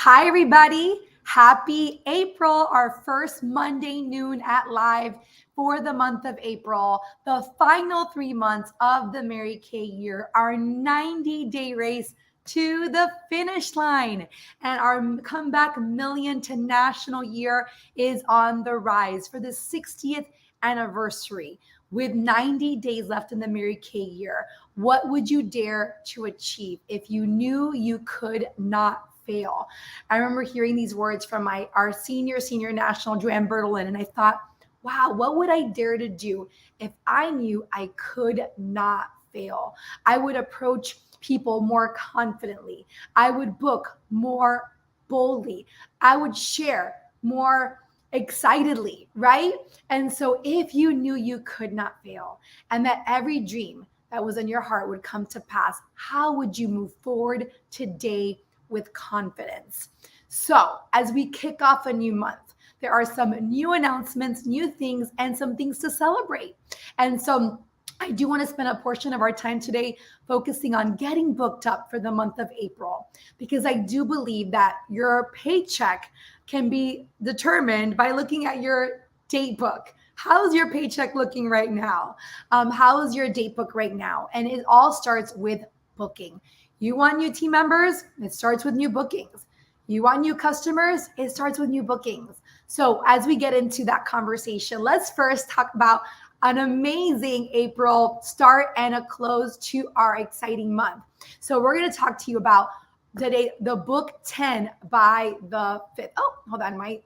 Hi, everybody. Happy April, our first Monday noon at live for the month of April, the final 3 months of the Mary Kay year, our 90-day race to the finish line. And our comeback million to national year is on the rise for the 60th anniversary. With 90 days left in the Mary Kay year, what would you dare to achieve if you knew you could not fail? I remember hearing these words from our senior national, Joanne Bertolin, and I thought, wow, what would I dare to do if I knew I could not fail? I would approach people more confidently. I would book more boldly. I would share more excitedly, right? And so if you knew you could not fail and that every dream that was in your heart would come to pass, how would you move forward today with confidence? So, as we kick off a new month, there are some new announcements, new things, and some things to celebrate. And so, I do want to spend a portion of our time today focusing on getting booked up for the month of April, because I do believe that your paycheck can be determined by looking at your date book. How's your paycheck looking right now? How is your date book right now? And it all starts with booking. You want new team members? It starts with new bookings. You want new customers? It starts with new bookings. So as we get into that conversation, let's first talk about an amazing April start and a close to our exciting month. So we're going to talk to you about today, the book 10 by the 5th. Oh, hold on, my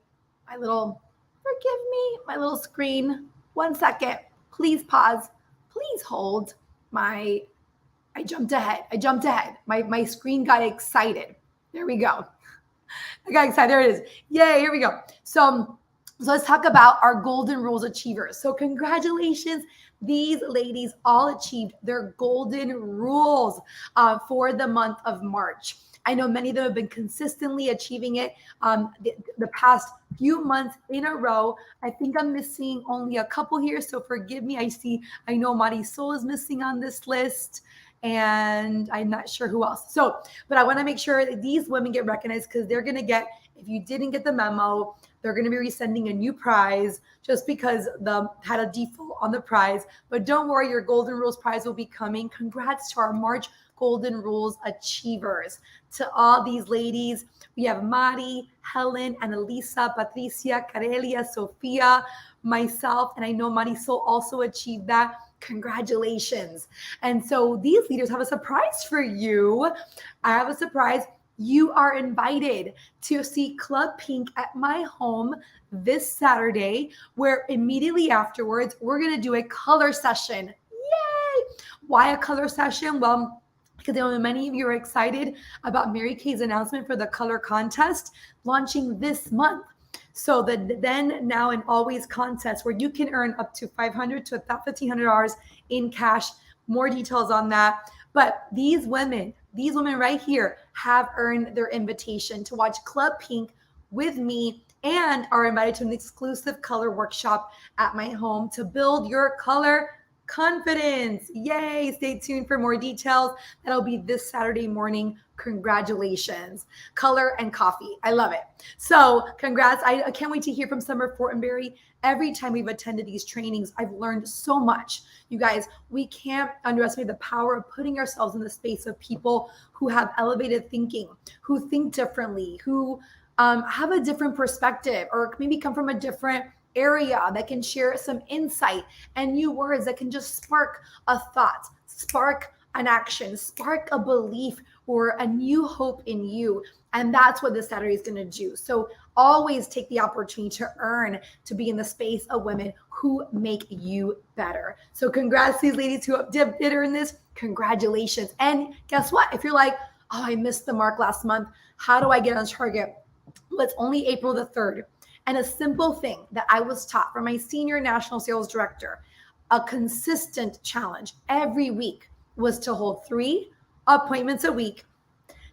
little, forgive me, my little screen. 1 second. Please pause. Please hold. I jumped ahead. My screen got excited. There we go. I got excited. There it is. Yay, here we go. So let's talk about our Golden Rules achievers. So congratulations. These ladies all achieved their Golden Rules for the month of March. I know many of them have been consistently achieving it the past few months in a row. I think I'm missing only a couple here, so forgive me. I know Marisol is missing on this list, and I'm not sure who else. So, but I want to make sure that these women get recognized, because they're going to get, if you didn't get the memo, they're going to be resending a new prize just because the had a default on the prize. But don't worry, your Golden Rules prize will be coming. Congrats to our March Golden Rules achievers. To all these ladies, we have Mari, Helen, Annalisa, Patricia, Carelia, Sofia, myself, and I know Marisol also achieved that. Congratulations. And so these leaders have a surprise for you. I have a surprise. You are invited to see Club Pink at my home this Saturday, where immediately afterwards, we're going to do a color session. Yay! Why a color session? Well, because I know many of you are excited about Mary Kay's announcement for the color contest launching this month. So the then, now, and always contest, where you can earn up to $500 to $1,500 in cash. More details on that. But these women right here have earned their invitation to watch Club Pink with me, and are invited to an exclusive color workshop at my home to build your color confidence. Yay! Stay tuned for more details. That'll be this Saturday morning. Congratulations. Color and coffee. I love it. So congrats. I can't wait to hear from Summer Fortenberry. Every time we've attended these trainings, I've learned so much. You guys, we can't underestimate the power of putting ourselves in the space of people who have elevated thinking, who think differently, who have a different perspective, or maybe come from a different area, that can share some insight and new words that can just spark a thought, spark an action, spark a belief or a new hope in you. And that's what this Saturday is going to do. So always take the opportunity to earn, to be in the space of women who make you better. So congrats to these ladies who did earn this. Congratulations. And guess what? If you're like, oh, I missed the mark last month, how do I get on target? Well, it's only April the 3rd. And a simple thing that I was taught from my senior national sales director, a consistent challenge every week, was to hold 3 appointments a week,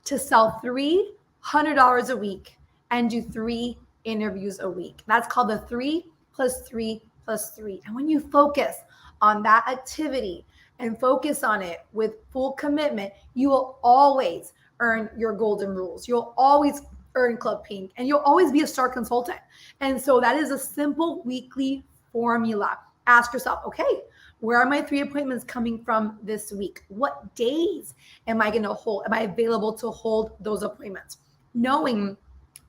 to sell $300 a week, and do 3 interviews a week. That's called the 3 plus 3 plus 3. And when you focus on that activity and focus on it with full commitment, you will always earn your Golden Rules. You'll always earn Club Pink, and you'll always be a star consultant. And so that is a simple weekly formula. Ask yourself, okay, where are my 3 appointments coming from this week? What days am I going to hold? Am I available to hold those appointments? Knowing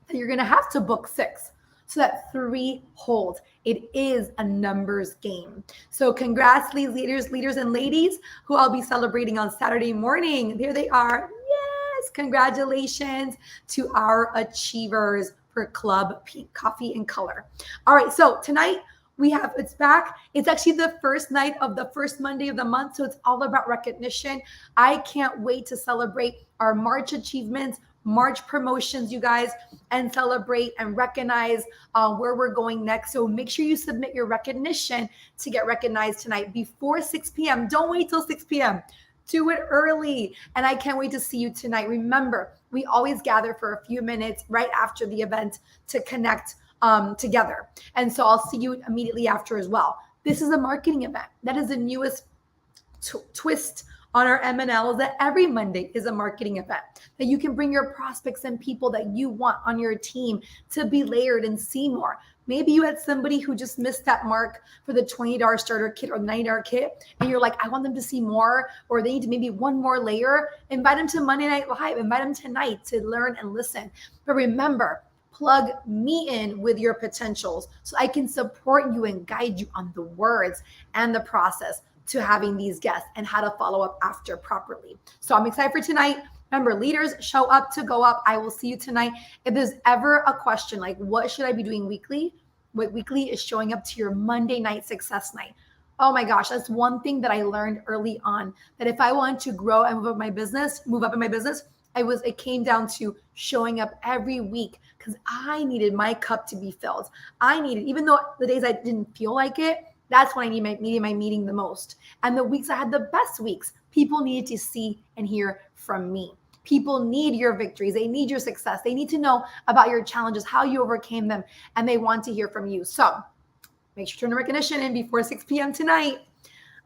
that you're going to have to book 6 so that 3 holds. It is a numbers game. So congrats, leaders and ladies who I'll be celebrating on Saturday morning. There they are. Yes, congratulations to our achievers for Club Pink Coffee and Color. All right, so tonight it's back. It's actually the first night of the first Monday of the month, so it's all about recognition. I can't wait to celebrate our March achievements, March promotions, you guys, and celebrate and recognize where we're going next. So make sure you submit your recognition to get recognized tonight before 6 p.m. Don't wait till 6 p.m. Do it early. And I can't wait to see you tonight. Remember, we always gather for a few minutes right after the event to connect together. And so I'll see you immediately after as well. This is a marketing event. That is the newest twist on our M&Ls, that every Monday is a marketing event, that you can bring your prospects and people that you want on your team to be layered and see more. Maybe you had somebody who just missed that mark for the $20 starter kit or the $90 kit, and you're like, I want them to see more, or they need to maybe one more layer. Invite them to Monday Night Live. Invite them tonight to learn and listen. But remember, plug me in with your potentials so I can support you and guide you on the words and the process to having these guests and how to follow up after properly. So I'm excited for tonight. Remember, leaders show up to go up. I will see you tonight. If there's ever a question like, what should I be doing weekly? What weekly is showing up to your Monday night success night. Oh my gosh, that's one thing that I learned early on, that if I wanted to grow and move up in my business, it came down to showing up every week because I needed my cup to be filled. Even though the days I didn't feel like it, that's when I needed my meeting the most. And the weeks I had the best weeks, people needed to see and hear from me. People need your victories. They need your success. They need to know about your challenges, how you overcame them, and they want to hear from you. So make sure to turn the recognition in before 6 p.m. tonight.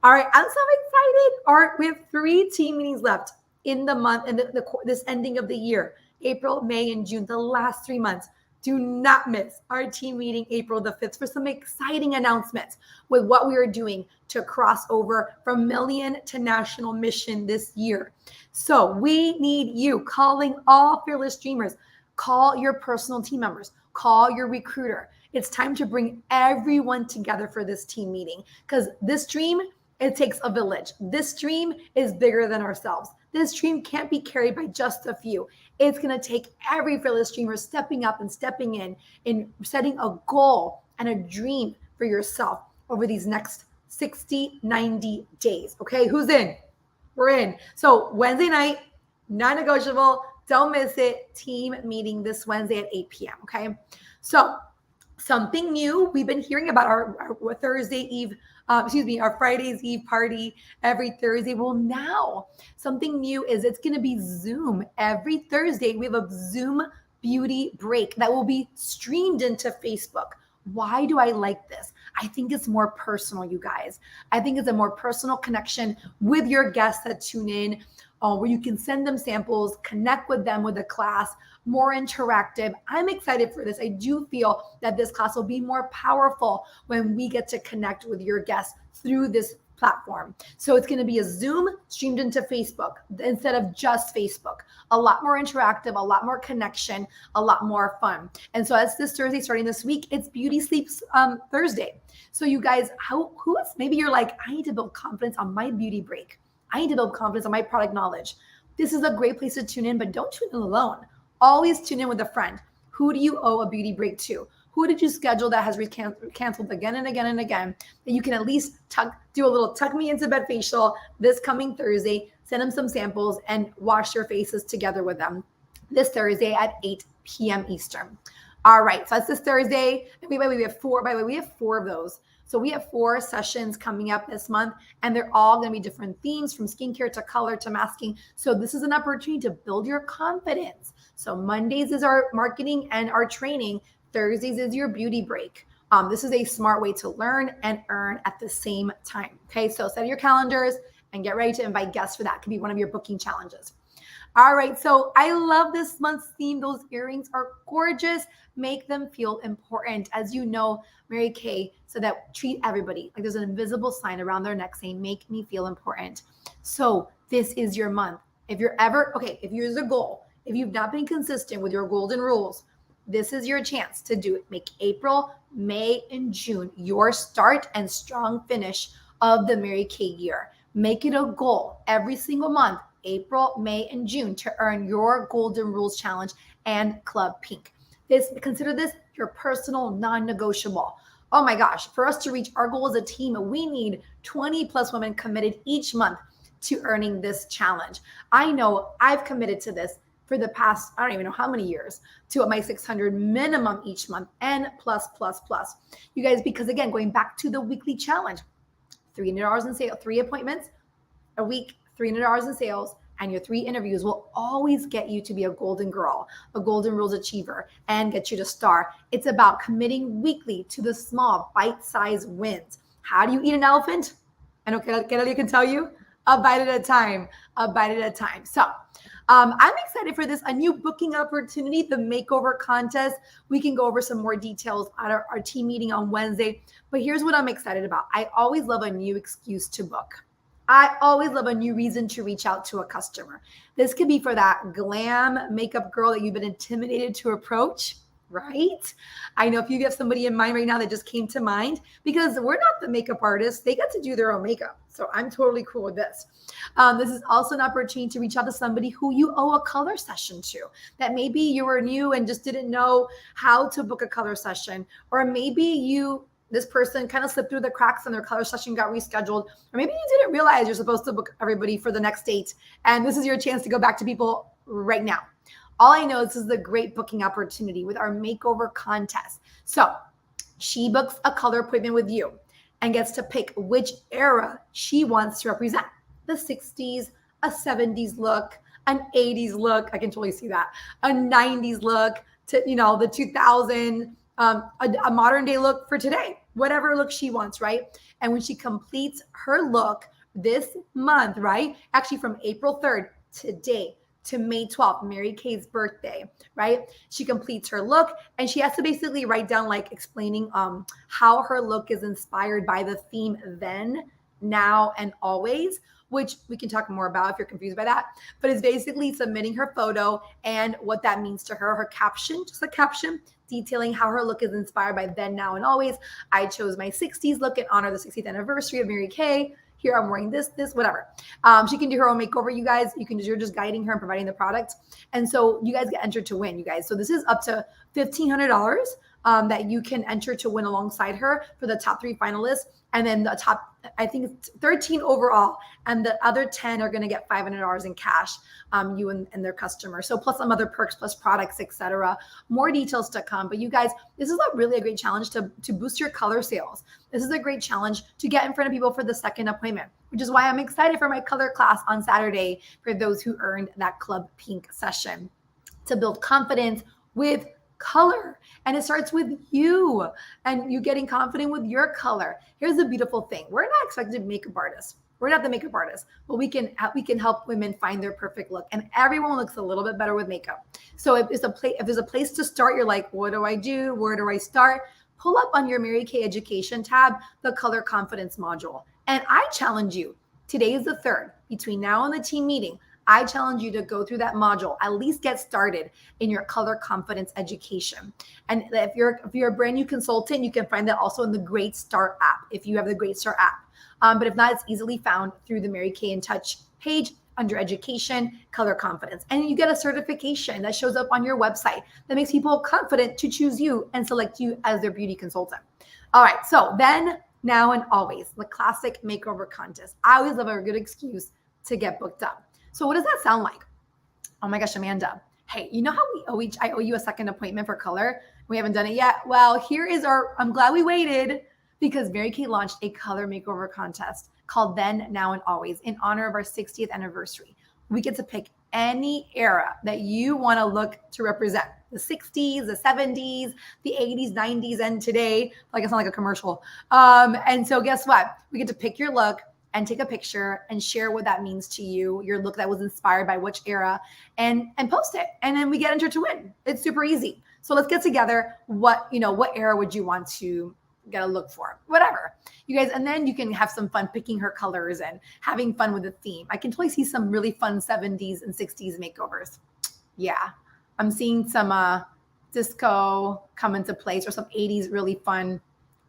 All right, I'm so excited. All right, we have 3 team meetings left in the month and this ending of the year, April, May, and June, the last 3 months. Do not miss our team meeting April the 5th for some exciting announcements with what we are doing to cross over from million to national mission this year. So we need you calling all fearless dreamers. Call your personal team members. Call your recruiter. It's time to bring everyone together for this team meeting because this dream, it takes a village. This dream is bigger than ourselves. This dream can't be carried by just a few. It's going to take every fearless dreamer stepping up and stepping in setting a goal and a dream for yourself over these next 60, 90 days. Okay, who's in? We're in. So Wednesday night, non-negotiable. Don't miss it. Team meeting this Wednesday at 8 p.m. Okay, so something new. We've been hearing about our Thursday Eve, our Friday's Eve party every Thursday. Well, now something new is it's going to be Zoom. Every Thursday, we have a Zoom beauty break that will be streamed into Facebook. Why do I like this? I think it's more personal, you guys. I think it's a more personal connection with your guests that tune in, where you can send them samples, connect with them with a class, more interactive. I'm excited for this. I do feel that this class will be more powerful when we get to connect with your guests through this platform. So it's going to be a Zoom streamed into Facebook instead of just Facebook. A lot more interactive, a lot more connection, a lot more fun. And so as this Thursday starting this week, it's Beauty Sleeps Thursday. So you guys, maybe you're like, I need to build confidence on my beauty break. I need to build confidence on my product knowledge. This is a great place to tune in, but don't tune in alone. Always tune in with a friend. Who do you owe a beauty break to? Who did you schedule that has canceled again and again and again? That you can at least do a little tuck me into bed facial this coming Thursday, send them some samples and wash their faces together with them this Thursday at 8 p.m. Eastern. All right, so that's this Thursday. And we have 4 of those. So we have 4 sessions coming up this month, and they're all going to be different themes from skincare to color to masking. So this is an opportunity to build your confidence. So Mondays is our marketing and our training. Thursdays is your beauty break. This is a smart way to learn and earn at the same time. Okay, so set your calendars and get ready to invite guests for that. Could be one of your booking challenges. All right, so I love this month's theme. Those earrings are gorgeous. Make them feel important. As you know, Mary Kay said that treat everybody like there's an invisible sign around their neck saying, make me feel important. So this is your month. If you're ever, okay, if here's a goal, if you've not been consistent with your golden rules, this is your chance to do it. Make April, May, and June your start and strong finish of the Mary Kay year. Make it a goal every single month, April, May, and June, to earn your Golden Rules Challenge and Club Pink. Consider this your personal non-negotiable. Oh my gosh, for us to reach our goal as a team, we need 20 plus women committed each month to earning this challenge. I know I've committed to this for the past, I don't even know how many years, to my 600 minimum each month and plus. You guys, because again, going back to the weekly challenge, $300 in sales, 3 appointments a week, $300 in sales, and your 3 interviews will always get you to be a golden girl, a golden rules achiever, and get you to star. It's about committing weekly to the small bite-sized wins. How do you eat an elephant? I know Kelly can tell you, a bite at a time, a bite at a time. So I'm excited for this, a new booking opportunity, the makeover contest. We can go over some more details at our team meeting on Wednesday. But here's what I'm excited about. I always love a new excuse to book. I always love a new reason to reach out to a customer. This could be for that glam makeup girl that you've been intimidated to approach, right? I know if you have somebody in mind right now that just came to mind, because we're not the makeup artists. They get to do their own makeup. So I'm totally cool with this. This is also an opportunity to reach out to somebody who you owe a color session to, that maybe you were new and just didn't know how to book a color session, or maybe this person kind of slipped through the cracks and their color session got rescheduled. Or maybe you didn't realize you're supposed to book everybody for the next date. And this is your chance to go back to people right now. All I know is this is a great booking opportunity with our makeover contest. So she books a color appointment with you and gets to pick which era she wants to represent. The 60s, a 70s look, an 80s look. I can totally see that. A 90s look to, the 2000, a modern day look for today, whatever look she wants, right? And when she completes her look this month, right? Actually from April 3rd, today, to May 12th, Mary Kay's birthday, right? She completes her look and she has to basically write down like explaining how her look is inspired by the theme then, now, and always, which we can talk more about if you're confused by that. But it's basically submitting her photo and what that means to her, her caption, just a caption detailing how her look is inspired by then, now, and always. I chose my 60s look in honor of the 60th anniversary of Mary Kay. Here I'm wearing this, whatever. She can do her own makeover, you guys. You're just guiding her and providing the product. And so you guys get entered to win, you guys. So this is up to $1,500 that you can enter to win alongside her for the top 3 finalists. And then the top, I think it's 13 overall. And the other 10 are going to get $500 in cash, you and their customer. So plus some other perks, plus products, etc. More details to come. But you guys, this is really a great challenge to boost your color sales. This is a great challenge to get in front of people for the second appointment, which is why I'm excited for my color class on Saturday for those who earned that Club Pink session, to build confidence with color. And it starts with you and you getting confident with your color. Here's the beautiful thing. We're not expected makeup artists. We're not the makeup artists, but we can help women find their perfect look. And everyone looks a little bit better with makeup. So if there's a place to start, you're like, what do I do? Where do I start? Pull up on your Mary Kay Education tab, the Color Confidence module. And I challenge you, today is the 3rd, between now and the team meeting, I challenge you to go through that module, at least get started in your color confidence education. And if you're a brand new consultant, you can find that also in the Great Start app, if you have the Great Start app. But if not, it's easily found through the Mary Kay in Touch page under education, color confidence. And you get a certification that shows up on your website that makes people confident to choose you and select you as their beauty consultant. All right, so then, now, and always, the classic makeover contest. I always love a good excuse to get booked up. So what does that sound like? Oh my gosh, Amanda. Hey, you know how I owe you a second appointment for color? We haven't done it yet. Well, here is I'm glad we waited, because Mary Kay launched a color makeover contest called Then, Now, and Always in honor of our 60th anniversary. We get to pick any era that you want to look to represent. The 60s, the 70s, the 80s, 90s, and today. Like, it's not like a commercial. And so guess what? We get to pick your look and take a picture and share what that means to you, your look that was inspired by which era, and post it. And then we get entered to win. It's super easy. So let's get together. What era would you want to get a look for? Whatever, you guys. And then you can have some fun picking her colors and having fun with the theme. I can totally see some really fun 70s and 60s makeovers. Yeah. I'm seeing some disco come into place, or some 80s really fun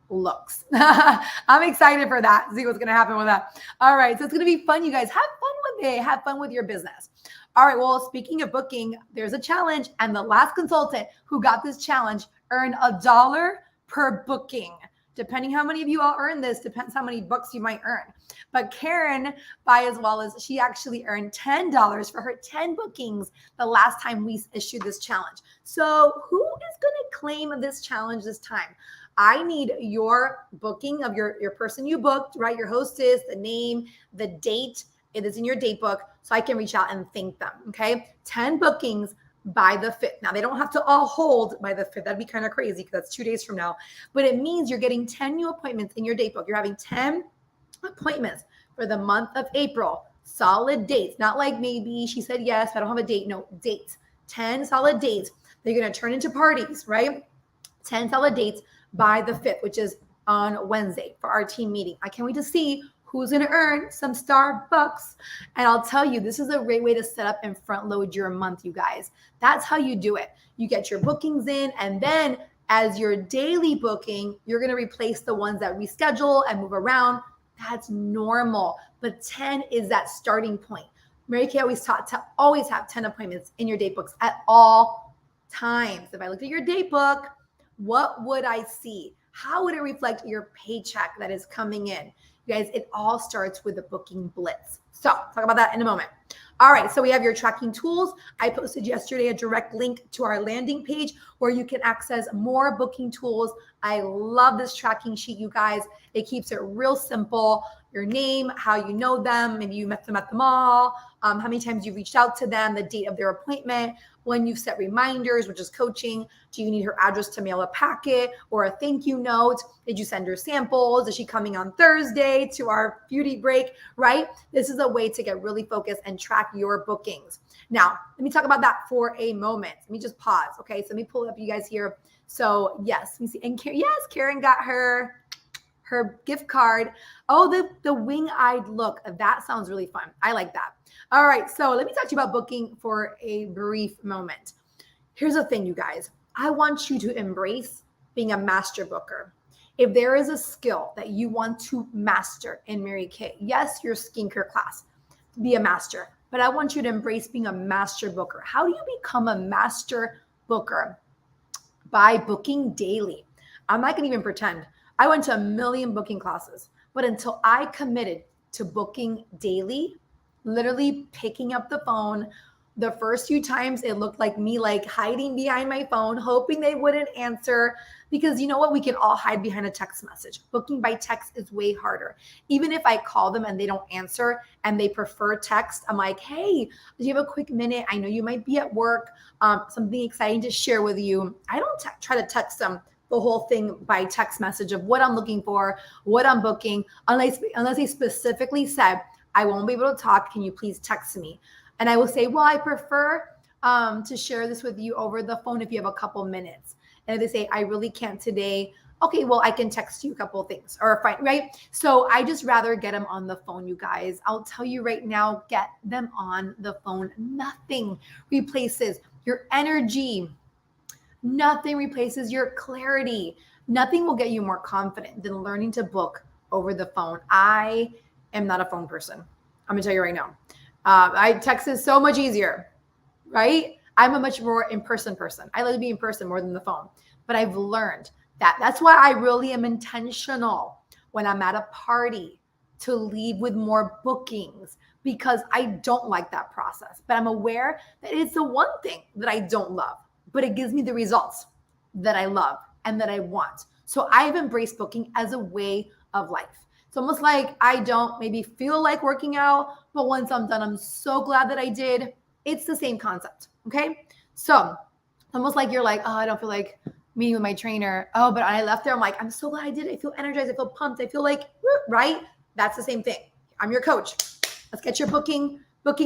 looks. I'm excited for that. See what's going to happen with that. All right. So it's going to be fun, you guys. Have fun with it. Have fun with your business. All right. Well, speaking of booking, there's a challenge. And the last consultant who got this challenge earned $1 per booking. Depending how many of you all earn this, depends how many books you might earn. But Karen Baez Wallace, she actually earned $10 for her 10 bookings the last time we issued this challenge. So who is going to claim this challenge this time? I need your booking of your person you booked, right? Your hostess, the name, the date. It is in your date book, so I can reach out and thank them, okay? 10 bookings by the 5th. Now, they don't have to all hold by the 5th. That'd be kind of crazy because that's 2 days from now. But it means you're getting 10 new appointments in your date book. You're having 10 appointments for the month of April. Solid dates. Not like maybe she said yes, I don't have a date. No, dates. 10 solid dates. They're going to turn into parties, right? 10 solid dates by the 5th, which is on Wednesday for our team meeting. I can't wait to see who's going to earn some Starbucks. And I'll tell you, this is a great way to set up and front load your month, you guys. That's how you do it. You get your bookings in, and then as your daily booking, you're going to replace the ones that reschedule and move around. That's normal. But 10 is that starting point. Mary Kay always taught to always have 10 appointments in your date books at all times. If I looked at your date book, what would I see? How would it reflect your paycheck that is coming in? You guys, it all starts with the booking blitz. So talk about that in a moment. All right, so we have your tracking tools. I posted yesterday a direct link to our landing page where you can access more booking tools. I love this tracking sheet, you guys. It keeps it real simple. Your name, how you know them, maybe you met them at the mall, how many times you reached out to them, the date of their appointment, when you've set reminders, which is coaching. Do you need her address to mail a packet or a thank you note? Did you send her samples? Is she coming on Thursday to our beauty break, right? This is a way to get really focused and track your bookings. Now, let me talk about that for a moment. Let me just pause. Okay, so let me pull it up you guys here. So yes, let me see. And yes, Karen got her gift card. Oh, the wing-eyed look. That sounds really fun. I like that. All right, so let me talk to you about booking for a brief moment. Here's the thing, you guys. I want you to embrace being a master booker. If there is a skill that you want to master in Mary Kay, yes, your skincare class, be a master, but I want you to embrace being a master booker. How do you become a master booker? By booking daily. I'm not going to even pretend. I went to 1 million booking classes, but until I committed to booking daily, literally picking up the phone, the first few times it looked like me like hiding behind my phone, hoping they wouldn't answer, because you know what? We can all hide behind a text message. Booking by text is way harder. Even if I call them and they don't answer and they prefer text, I'm like, hey, do you have a quick minute? I know you might be at work, something exciting to share with you. I don't try to text them the whole thing by text message of what I'm looking for, what I'm booking, unless they specifically said, I won't be able to talk. Can you please text me? And I will say, well, I prefer to share this with you over the phone if you have a couple minutes. And if they say, I really can't today, okay, well, I can text you a couple of things or fine, right? So I just rather get them on the phone, you guys. I'll tell you right now, get them on the phone. Nothing replaces your energy. Nothing replaces your clarity. Nothing will get you more confident than learning to book over the phone. I am not a phone person. I'm gonna tell you right now. I text is so much easier, right? I'm a much more in-person person. I like to be in person more than the phone. But I've learned that. That's why I really am intentional when I'm at a party to leave with more bookings, because I don't like that process. But I'm aware that it's the one thing that I don't love, but it gives me the results that I love and that I want. So I've embraced booking as a way of life. It's almost like I don't maybe feel like working out, but once I'm done, I'm so glad that I did. It's the same concept, okay? So almost like you're like, oh, I don't feel like meeting with my trainer. Oh, but I left there. I'm like, I'm so glad I did it. I feel energized. I feel pumped. I feel like, right? That's the same thing. I'm your coach. Let's get your booking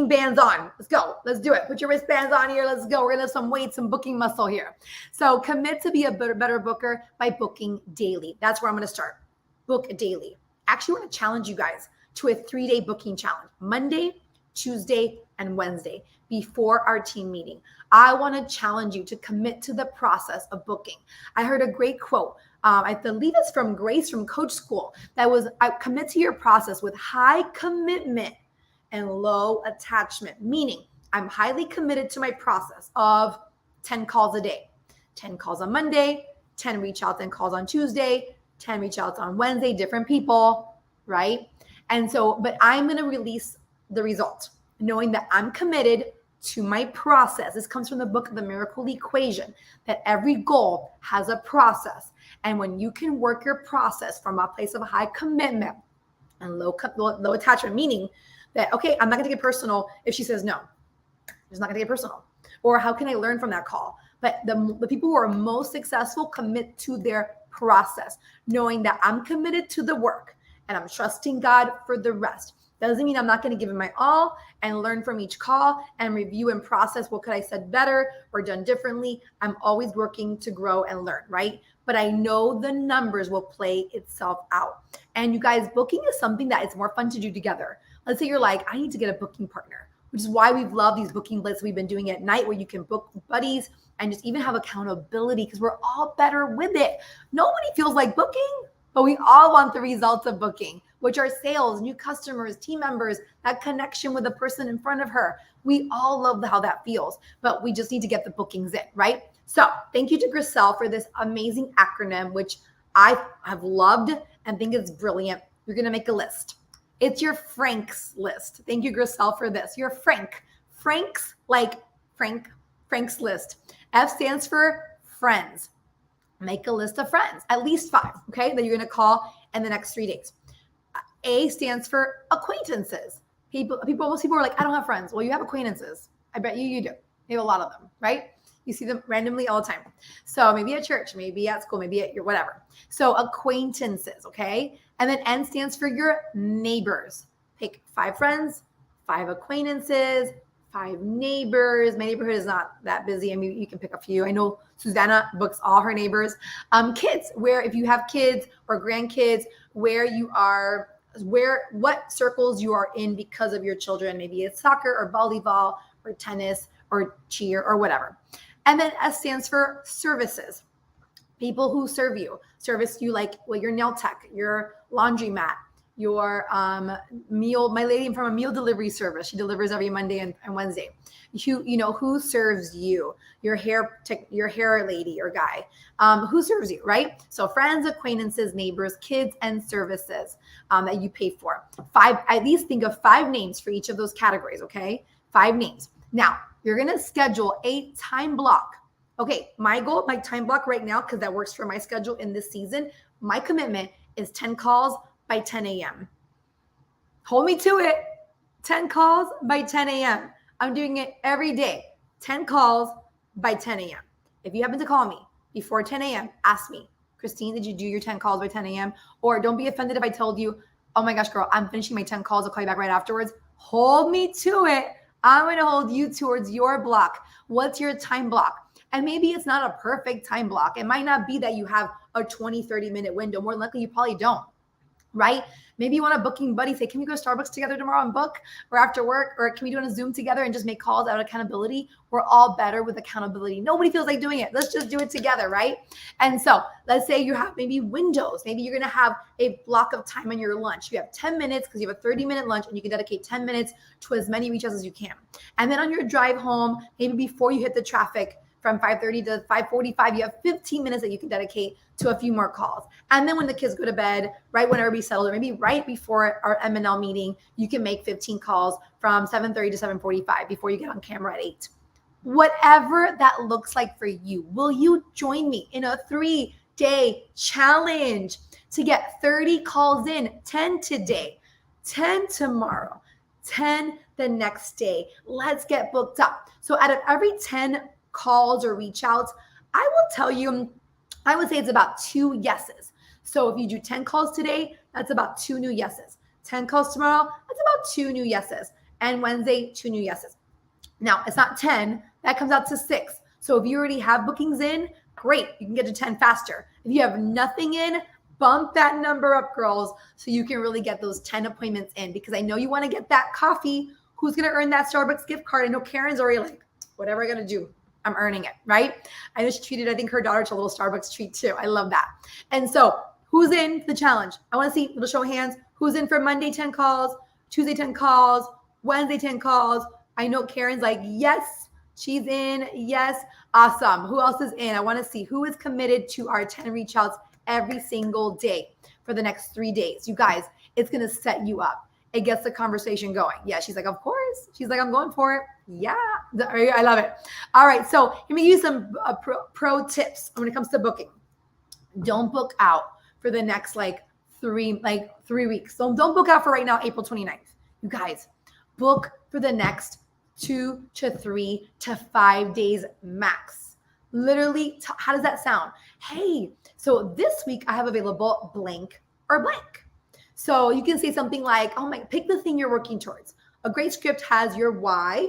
bands on. Let's go. Let's do it. Put your wristbands on here. Let's go. We're going to have some weight, some booking muscle here. So commit to be a better booker by booking daily. That's where I'm going to start. Book daily. Actually, I want to challenge you guys to a 3-day booking challenge. Monday, Tuesday, and Wednesday before our team meeting. I want to challenge you to commit to the process of booking. I heard a great quote. I believe it's from Grace from Coach School. That was, I commit to your process with high commitment and low attachment, meaning I'm highly committed to my process of 10 calls a day, 10 calls on Monday, 10 reach outs and calls on Tuesday, 10 reach outs on Wednesday, different people, right? And so, but I'm going to release the result, knowing that I'm committed to my process. This comes from the book, The Miracle Equation, that every goal has a process. And when you can work your process from a place of high commitment and low attachment, meaning that, okay, I'm not going to get personal if she says no. It's not going to get personal. Or how can I learn from that call? But the people who are most successful commit to their process, knowing that I'm committed to the work and I'm trusting God for the rest. Doesn't mean I'm not going to give it my all and learn from each call and review and process what could I said better or done differently. I'm always working to grow and learn, right? But I know the numbers will play itself out. And you guys, booking is something that it's more fun to do together. Let's say you're like, I need to get a booking partner, which is why we've loved these booking lists we've been doing at night, where you can book buddies and just even have accountability, because we're all better with it. Nobody feels like booking, but we all want the results of booking, which are sales, new customers, team members, that connection with the person in front of her. We all love how that feels, but we just need to get the bookings in, right? So thank you to Griselle for this amazing acronym, which I have loved and think is brilliant. You're going to make a list. It's your Frank's list. Thank you, Griselle, for this. Your Frank. Frank's like Frank's list. F stands for friends. Make a list of friends, at least 5, okay, that you're going to call in the next 3 days. A stands for acquaintances. Most people are like, I don't have friends. Well, you have acquaintances. I bet you do. You have a lot of them, right? You see them randomly all the time. So maybe at church, maybe at school, maybe at your whatever. So acquaintances, okay? And then N stands for your neighbors. Pick 5 friends, 5 acquaintances, 5 neighbors. My neighborhood is not that busy. I mean, you can pick a few. I know Susanna books all her neighbors. Kids, where if you have kids or grandkids, where you are, what circles you are in because of your children. Maybe it's soccer or volleyball or tennis or cheer or whatever. And then S stands for services. People who serve you, service you like, well, your nail tech, your laundromat, your meal, my lady from a meal delivery service. She delivers every Monday and Wednesday. You know, who serves you? Your hair lady or guy. Who serves you, right? So friends, acquaintances, neighbors, kids, and services that you pay for. 5, at least think of 5 names for each of those categories, okay? 5 names. Now, you're going to schedule a time block. Okay, my goal, my time block right now, because that works for my schedule in this season, my commitment is 10 calls by 10 a.m. Hold me to it. 10 calls by 10 a.m. I'm doing it every day. 10 calls by 10 a.m. If you happen to call me before 10 a.m., ask me, Christine, did you do your 10 calls by 10 a.m.? Or don't be offended if I told you, oh my gosh, girl, I'm finishing my 10 calls. I'll call you back right afterwards. Hold me to it. I'm going to hold you towards your block. What's your time block? And maybe it's not a perfect time block. It might not be that you have a 20, 30-minute window. More than likely, you probably don't, right? Maybe you want a booking buddy. Say, can we go to Starbucks together tomorrow and book, or after work? Or can we do it on a Zoom together and just make calls out of accountability? We're all better with accountability. Nobody feels like doing it. Let's just do it together, right? And so let's say you have maybe windows. Maybe you're going to have a block of time on your lunch. You have 10 minutes because you have a 30-minute lunch, and you can dedicate 10 minutes to as many reach outs as you can. And then on your drive home, maybe before you hit the traffic, from 5:30 to 5:45, you have 15 minutes that you can dedicate to a few more calls. And then when the kids go to bed, right when everybody's settled, or maybe right before our M&L meeting, you can make 15 calls from 7:30 to 7:45 before you get on camera at 8. Whatever that looks like for you, will you join me in a 3-day challenge to get 30 calls in, 10 today, 10 tomorrow, 10 the next day? Let's get booked up. So out of every 10 calls or reach outs, I will tell you, I would say it's about 2 yeses. So if you do 10 calls today, that's about 2 new yeses. 10 calls tomorrow, that's about 2 new yeses. And Wednesday, 2 new yeses. Now, it's not 10. That comes out to 6. So if you already have bookings in, great. You can get to 10 faster. If you have nothing in, bump that number up, girls, so you can really get those 10 appointments in, because I know you want to get that coffee. Who's going to earn that Starbucks gift card? I know Karen's already like, whatever I got to do, I'm earning it, right? I know she treated, I think, her daughter to a little Starbucks treat too. I love that. And so who's in the challenge? I want to see little show of hands. Who's in for Monday 10 calls, Tuesday 10 calls, Wednesday 10 calls? I know Karen's like, yes, she's in. Yes. Awesome. Who else is in? I want to see who is committed to our 10 reach outs every single day for the next 3 days. You guys, it's going to set you up. It gets the conversation going. Yeah, she's like, of course. She's like, I'm going for it. Yeah, I love it. All right, so let me give you some pro tips when it comes to booking. Don't book out for the next like 3 weeks. So don't book out for right now, April 29th. You guys, book for the next 2 to 3 to 5 days max. Literally, how does that sound? Hey, so this week I have available blank or blank. So you can say something like, oh my, pick the thing you're working towards. A great script has your why,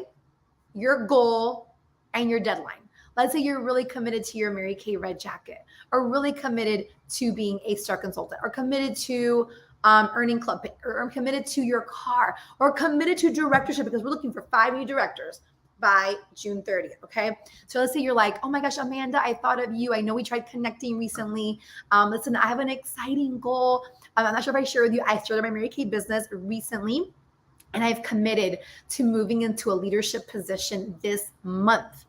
your goal, and your deadline. Let's say you're really committed to your Mary Kay red jacket, or really committed to being a star consultant, or committed to earning club, or committed to your car, or committed to directorship, because we're looking for 5 new directors by June 30th. Okay. So let's say you're like, oh my gosh, Amanda, I thought of you. I know we tried connecting recently. Listen, I have an exciting goal. I'm not sure if I shared with you. I started my Mary Kay business recently, and I've committed to moving into a leadership position this month.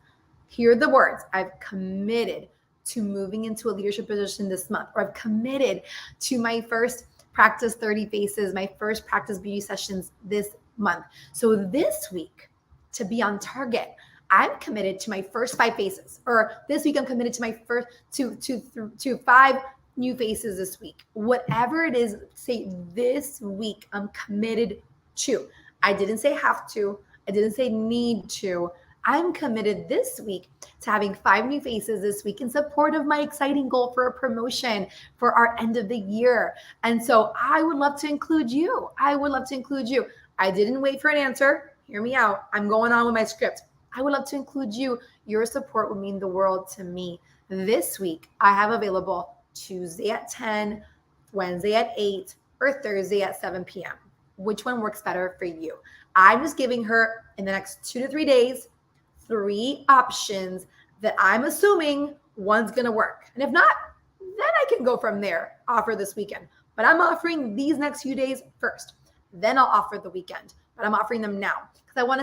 Hear the words. I've committed to moving into a leadership position this month, or I've committed to my first practice 30 faces, my first practice beauty sessions this month. So this week, to be on target, I'm committed to my first 5 faces, or this week I'm committed to my first to 5 new faces this week. Whatever it is, say this week I'm committed to. I didn't say have to. I didn't say need to. I'm committed this week to having 5 new faces this week in support of my exciting goal for a promotion for our end of the year. And so I would love to include you. I would love to include you. I didn't wait for an answer. Hear me out. I'm going on with my script. I would love to include you. Your support would mean the world to me. This week, I have available Tuesday at 10, Wednesday at 8, or Thursday at 7 p.m. Which one works better for you? I'm just giving her, in the next 2 to 3 days, 3 options that I'm assuming one's going to work. And if not, then I can go from there, offer this weekend. But I'm offering these next few days first. Then I'll offer the weekend. But I'm offering them now because I want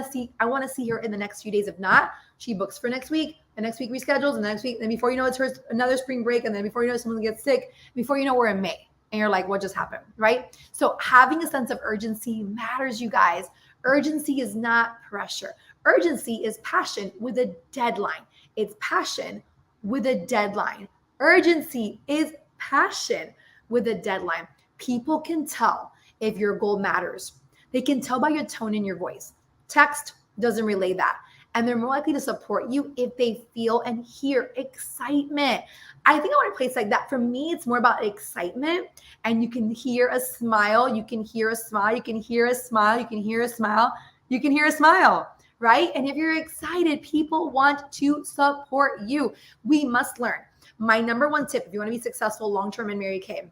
to see her in the next few days. If not, she books for next week. The next week reschedules, and the next week, and before you know it's her another spring break, and then before you know someone gets sick, before you know we're in May, and you're like, what just happened, right? So having a sense of urgency matters, you guys. Urgency is not pressure. Urgency is passion with a deadline. It's passion with a deadline. Urgency is passion with a deadline. People can tell if your goal matters. They can tell by your tone in your voice. Text doesn't relay that. And they're more likely to support you if they feel and hear excitement. I think I want a place like that. For me, it's more about excitement. And you can hear a smile. You can hear a smile. You can hear a smile. You can hear a smile. You can hear a smile, right? And if you're excited, people want to support you. We must learn. My number one tip, if you want to be successful long-term in Mary Kay,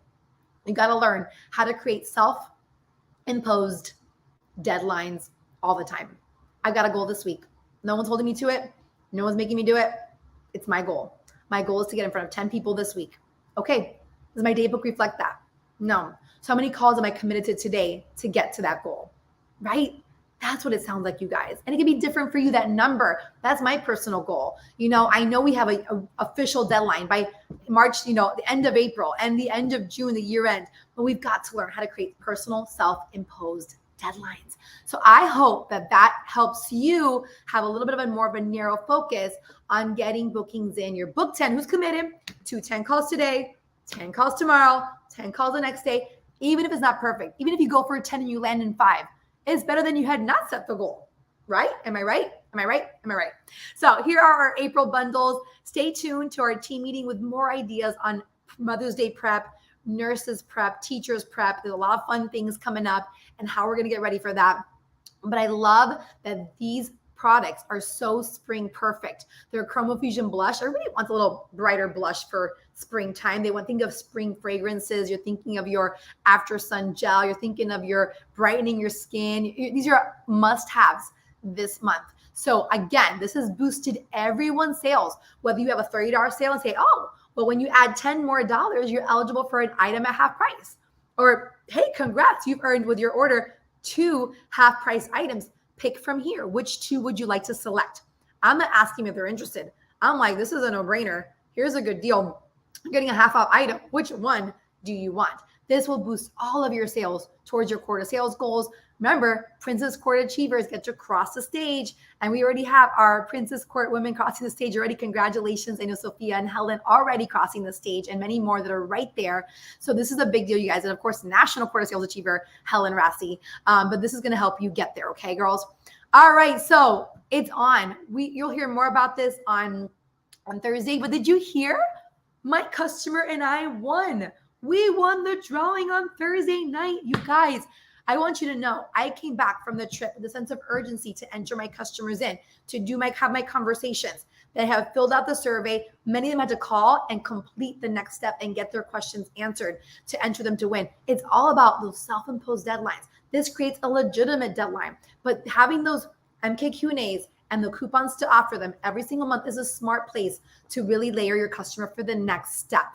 you got to learn how to create self-imposed deadlines all the time. I've got a goal this week. No one's holding me to it. No one's making me do it. It's my goal. My goal is to get in front of 10 people this week. Okay. Does my day book reflect that? No. So how many calls am I committed to today to get to that goal? Right? That's what it sounds like, you guys. And it can be different for you, that number. That's my personal goal. You know, I know we have a official deadline by March, you know, the end of April and the end of June, the year end. But we've got to learn how to create personal self-imposed deadlines. So I hope that that helps you have a little bit of a more of a narrow focus on getting bookings in. Your book 10, who's committed to 10 calls today, 10 calls tomorrow, 10 calls the next day, even if it's not perfect, even if you go for 10 and you land in 5, it's better than you had not set the goal, right? Am I right? Am I right? Am I right? So here are our April bundles. Stay tuned to our team meeting with more ideas on Mother's Day prep, nurses prep, teachers prep. There's a lot of fun things coming up and how we're going to get ready for that. But I love that these products are so spring perfect. They're Chromo Fusion blush. Everybody wants a little brighter blush for springtime. They want to think of spring fragrances. You're thinking of your after sun gel. You're thinking of your brightening your skin. These are must-haves this month. So again, this has boosted everyone's sales. Whether you have a $30 sale and say, oh, well, when you add $10 more, you're eligible for an item at half price. Or, hey, congrats, you've earned with your order 2 half price items. Pick from here. Which 2 would you like to select? I'm not asking if they're interested. I'm like, this is a no-brainer. Here's a good deal. You're getting a half off item. Which one do you want? This will boost all of your sales towards your quarter sales goals. Remember, Princess Court Achievers get to cross the stage. And we already have our Princess Court women crossing the stage already. Congratulations. I know Sophia and Helen already crossing the stage and many more that are right there. So this is a big deal, you guys. And of course, National Quarter Sales Achiever, Helen Rassi. But this is going to help you get there. Okay, girls? All right. So it's on. You'll hear more about this on Thursday. But did you hear? My customer and I won. We won the drawing on Thursday night, you guys. I want you to know I came back from the trip with a sense of urgency to enter my customers in, to have my conversations. They have filled out the survey. Many of them had to call and complete the next step and get their questions answered to enter them to win. It's all about those self-imposed deadlines. This creates a legitimate deadline, but having those MK Q&As and the coupons to offer them every single month is a smart place to really layer your customer for the next step.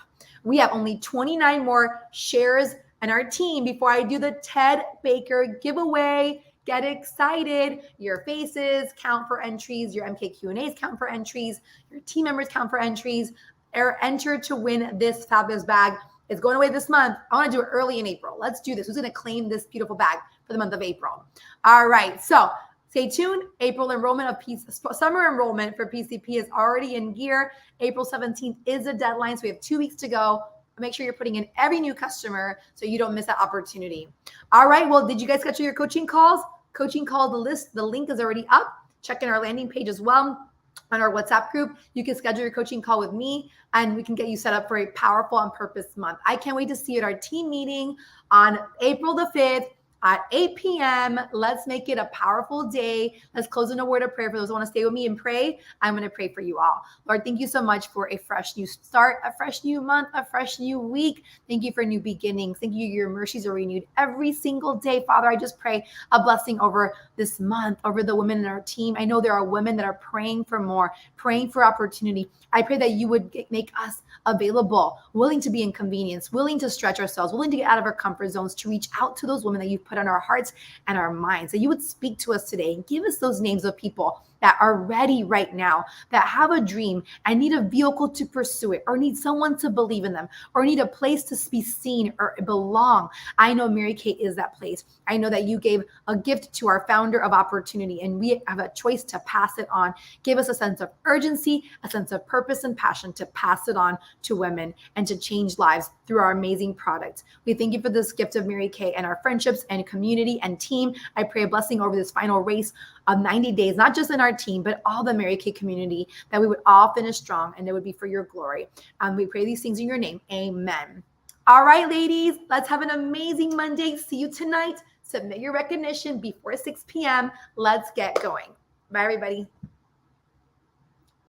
We have only 29 more shares in our team before I do the Ted Baker giveaway. Get excited. Your faces count for entries. Your MK Q&As count for entries. Your team members count for entries. Enter to win this fabulous bag. It's going away this month. I want to do it early in April. Let's do this. Who's going to claim this beautiful bag for the month of April? All right. So stay tuned. April enrollment of summer enrollment for PCP is already in gear. April 17th is the deadline. So we have 2 weeks to go. Make sure you're putting in every new customer so you don't miss that opportunity. All right. Well, did you guys schedule your coaching calls? Coaching call, the link is already up. Check in our landing page as well on our WhatsApp group. You can schedule your coaching call with me and we can get you set up for a powerful on purpose month. I can't wait to see you at our team meeting on April the 5th. At 8 p.m. Let's make it a powerful day. Let's close in a word of prayer. For those who want to stay with me and pray, I'm going to pray for you all. Lord, thank you so much for a fresh new start, a fresh new month, a fresh new week. Thank you for new beginnings. Thank you. Your mercies are renewed every single day. Father, I just pray a blessing over this month, over the women in our team. I know there are women that are praying for more, praying for opportunity. I pray that you would make us available, willing to be inconvenienced, willing to stretch ourselves, willing to get out of our comfort zones, to reach out to those women that you've put on our hearts and our minds, that you would speak to us today and give us those names of people that are ready right now, that have a dream and need a vehicle to pursue it, or need someone to believe in them, or need a place to be seen or belong. I know Mary Kay is that place. I know that you gave a gift to our founder of opportunity, and we have a choice to pass it on. Give us a sense of urgency, a sense of purpose and passion to pass it on to women and to change lives through our amazing products. We thank you for this gift of Mary Kay and our friendships and community and team. I pray a blessing over this final race of 90 days, not just in our team, but all the Mary Kay community, that we would all finish strong and it would be for your glory. We pray these things in your name. Amen. All right, ladies, let's have an amazing Monday. See you tonight. Submit your recognition before 6 p.m. Let's get going. Bye, everybody.